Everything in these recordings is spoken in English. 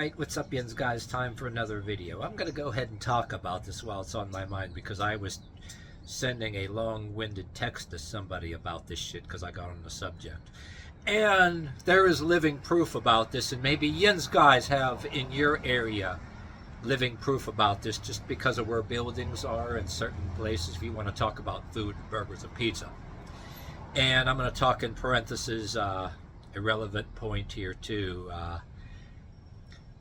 Alright, what's up, yins guys? Time for another video. I'm going to go ahead and talk about this while it's on my mind because I was sending a long-winded text to somebody about this shit because I got on the subject. And there is living proof about this, and maybe yins guys have in your area living proof about this just because of where buildings are in certain places if you want to talk about food, burgers, and pizza. And I'm going to talk in parentheses, irrelevant point here too,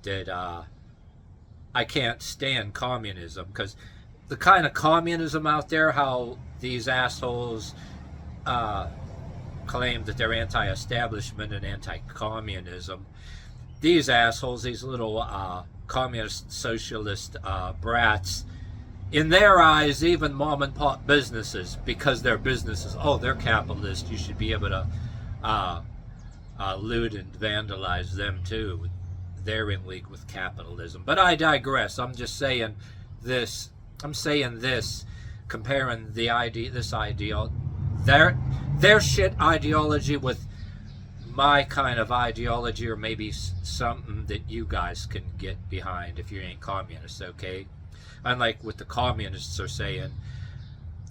that I can't stand communism, because the kind of communism out there, how these assholes claim that they're anti-establishment and anti-communism, these assholes, these little communist socialist brats, in their eyes, even mom and pop businesses, because they're businesses, oh, they're capitalist, you should be able to loot and vandalize them too. They're in league with capitalism. But I digress. I'm just saying this. I'm saying this, comparing their shit ideology with my kind of ideology, or maybe something that you guys can get behind if you ain't communists, okay? Unlike what the communists are saying,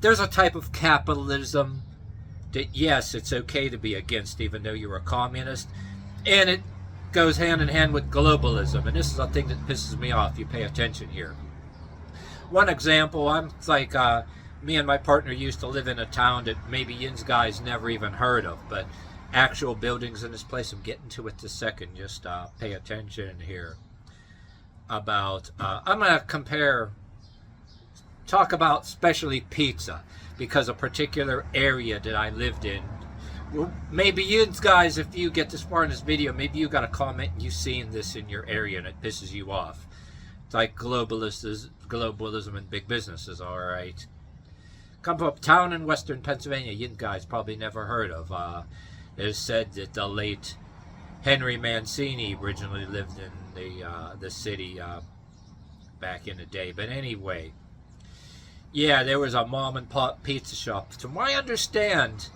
there's a type of capitalism that, yes, it's okay to be against even though you're a communist, and it goes hand in hand with globalism, and this is a thing that pisses me off. You pay attention here. One example, I'm like, me and my partner used to live in a town that maybe yins guys never even heard of, but actual buildings in this place, I'm getting to it in a second, just pay attention here. About, I'm going to talk about especially pizza, because a particular area that I lived in, well, maybe you guys, if you get this far in this video, maybe you got a comment and you've seen this in your area and it pisses you off. It's like globalism and big businesses, alright. Come from a town in western Pennsylvania you guys probably never heard of. It is said that the late Henry Mancini originally lived in the city back in the day. But anyway, yeah, there was a mom and pop pizza shop. From what I understand,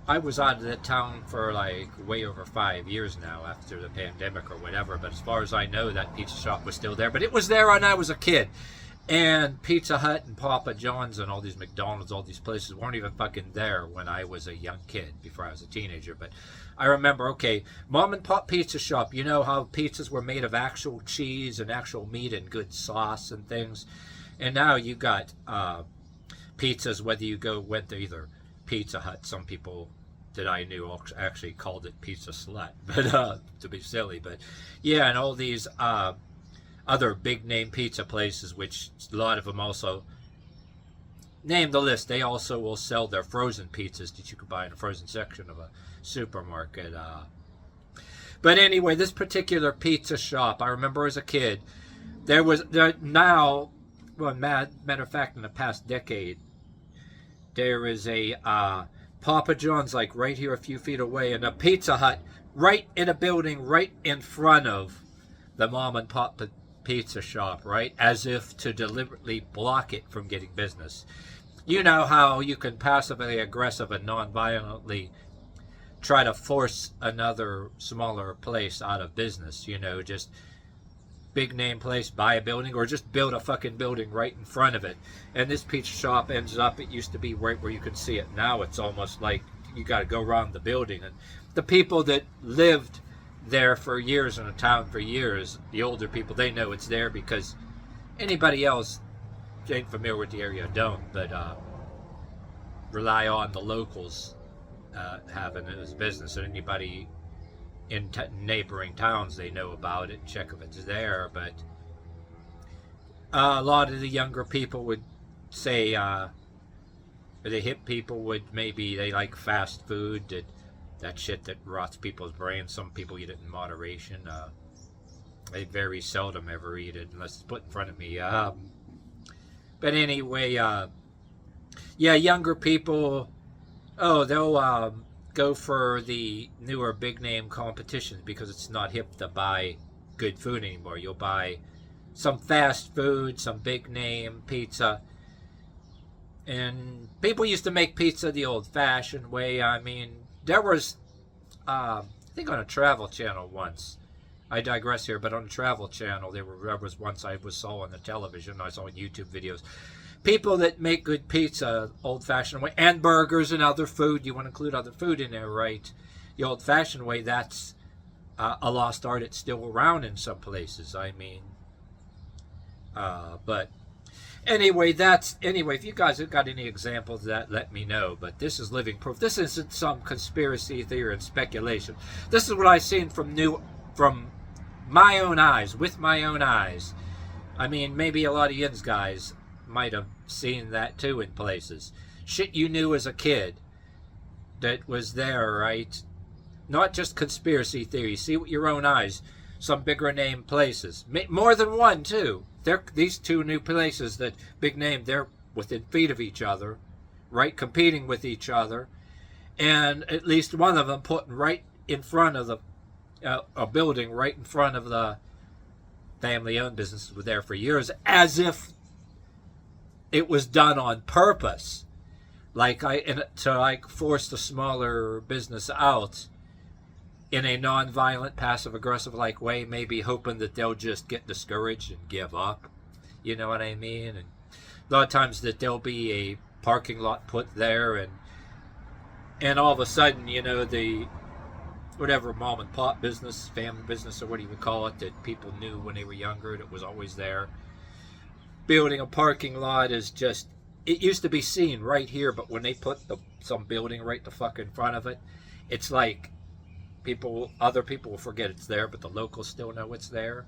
I was out of that town for like way over 5 years now after the pandemic or whatever, but as far as I know, that pizza shop was still there. But it was there when I was a kid. And Pizza Hut and Papa John's and all these McDonald's, all these places weren't even fucking there when I was a young kid, before I was a teenager. But I remember, okay, mom and pop pizza shop, you know how pizzas were made of actual cheese and actual meat and good sauce and things. And now you got pizzas, whether you went to either Pizza Hut, some people that I knew actually called it Pizza Slut, but to be silly, but yeah, and all these other big name pizza places, which a lot of them also name the list, they also will sell their frozen pizzas that you could buy in the frozen section of a supermarket. But anyway, this particular pizza shop, I remember as a kid, now, well, matter of fact, in the past decade, there is a Papa John's like right here a few feet away, and a Pizza Hut right in a building right in front of the mom and pop pizza shop, right? As if to deliberately block it from getting business. You know how you can passively aggressive and non-violently try to force another smaller place out of business, you know, just big name place, buy a building, or just build a fucking building right in front of it. And this pizza shop ends up, it used to be right where you could see it. Now it's almost like you got to go around the building. And the people that lived there for years in a town for years, the older people, they know it's there, because anybody else ain't familiar with the area don't, but rely on the locals having it as business. And anybody in neighboring towns, they know about it, check if it's there. But a lot of the younger people would say, the hip people would, maybe they like fast food, that shit that rots people's brains. Some people eat it in moderation. I very seldom ever eat it unless it's put in front of me. But anyway, yeah, younger people, oh, they'll go for the newer big name competitions because it's not hip to buy good food anymore. You'll buy some fast food, some big name pizza. And people used to make pizza the old fashioned way. I mean, there was, I think on a Travel Channel once, I digress here, but on the Travel Channel, there was once I saw on the television, I saw on YouTube videos, people that make good pizza, old-fashioned way, and burgers and other food. You want to include other food in there, right? The old-fashioned way, that's a lost art. It's still around in some places. I mean, but anyway, if you guys have got any examples of that, let me know. But this is living proof. This isn't some conspiracy theory and speculation. This is what I've seen from my own eyes, with my own eyes. I mean, maybe a lot of yins guys might have seen that too in places. Shit you knew as a kid that was there, right? Not just conspiracy theories. See with your own eyes. Some bigger name places. More than one, too. These two new places that big name, they're within feet of each other, right? Competing with each other. And at least one of them putting right in front of a building right in front of the family-owned businesses were there for years, as if it was done on purpose, to force the smaller business out in a non-violent, passive-aggressive like way, maybe hoping that they'll just get discouraged and give up. You know what I mean? And a lot of times that there'll be a parking lot put there, and all of a sudden, the whatever mom and pop business, family business, or what you would call it, that people knew when they were younger, that was always there. Building a parking lot is just, it used to be seen right here, but when they put some building right the fuck in front of it, it's like other people will forget it's there, but the locals still know it's there.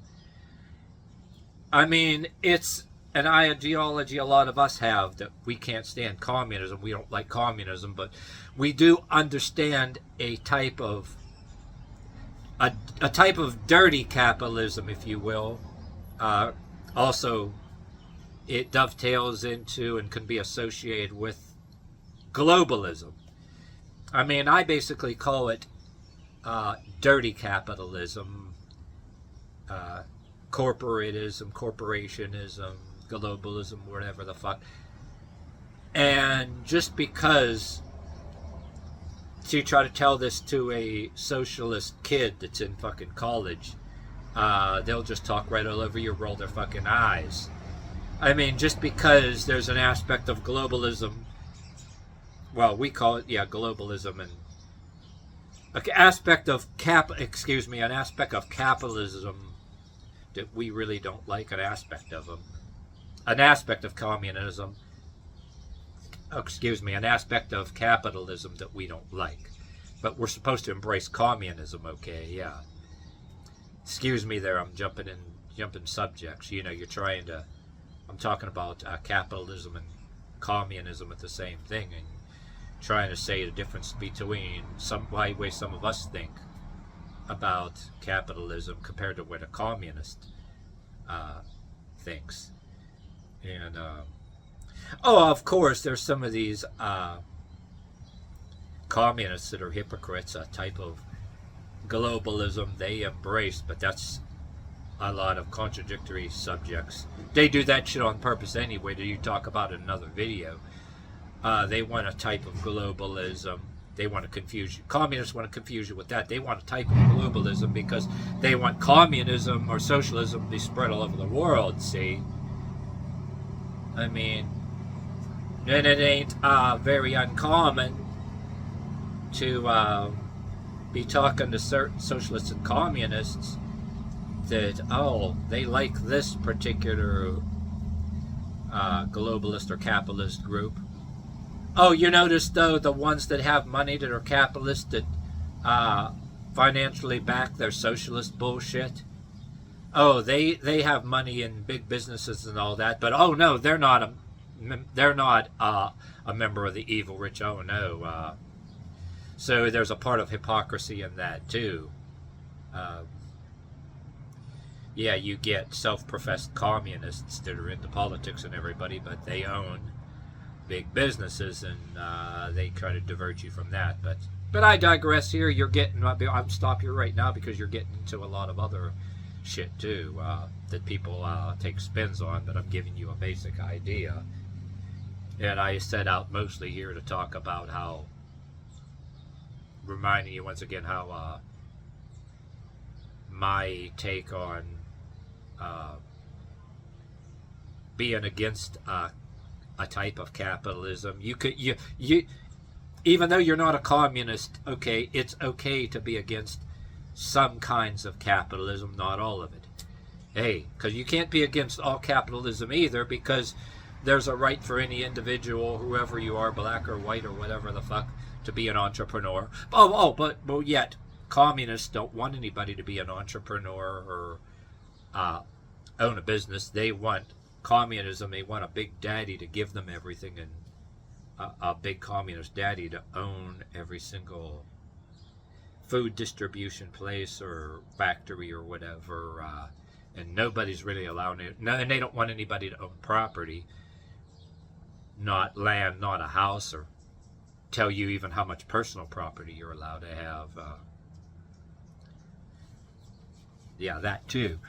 I mean, it's an ideology a lot of us have, that we can't stand communism. We don't like communism, but we do understand a type of dirty capitalism, if you will. Also, it dovetails into and can be associated with globalism. I mean, I basically call it dirty capitalism, corporatism, corporationism, globalism, whatever the fuck. And just because you try to tell this to a socialist kid that's in fucking college, they'll just talk right all over you, roll their fucking eyes. I mean, just because there's an aspect of globalism, well, we call it, globalism, and an aspect of capitalism that we really don't like, an aspect of communism, an aspect of capitalism that we don't like. But we're supposed to embrace communism, okay, yeah. Excuse me there, I'm jumping subjects. I'm talking about capitalism and communism at the same thing, and trying to say the difference between way some of us think about capitalism compared to what a communist thinks. And of course, there's some of these communists that are hypocrites, a type of globalism they embrace, but that's a lot of contradictory subjects. They do that shit on purpose anyway, that you talk about in another video. They want a type of globalism. They want to confuse you. Communists want to confuse you with that. They want a type of globalism because they want communism or socialism to be spread all over the world, see? I mean, and it ain't very uncommon to be talking to certain socialists and communists that, they like this particular globalist or capitalist group. Oh, you notice, though, the ones that have money that are capitalist that financially back their socialist bullshit? Oh, they have money in big businesses and all that, but no, they're not a member of the evil rich. Oh no. So there's a part of hypocrisy in that too. You get self-professed communists that are into politics and everybody, but they own big businesses, and they try to divert you from that. But I digress here. I'm stop you right now because you're getting into a lot of other shit too that people take spins on, but I'm giving you a basic idea. And I set out mostly here to talk about reminding you once again how my take on being against a type of capitalism. You even though you're not a communist, okay, it's okay to be against some kinds of capitalism, not all of it. Hey, because you can't be against all capitalism either, because there's a right for any individual, whoever you are, black or white or whatever the fuck, to be an entrepreneur. But yet communists don't want anybody to be an entrepreneur or own a business. They want communism. They want a big daddy to give them everything, and a big communist daddy to own every single food distribution place or factory or whatever, and nobody's really allowing it. No, and they don't want anybody to own property, not land, not a house, or tell you even how much personal property you're allowed to have. Yeah, that too.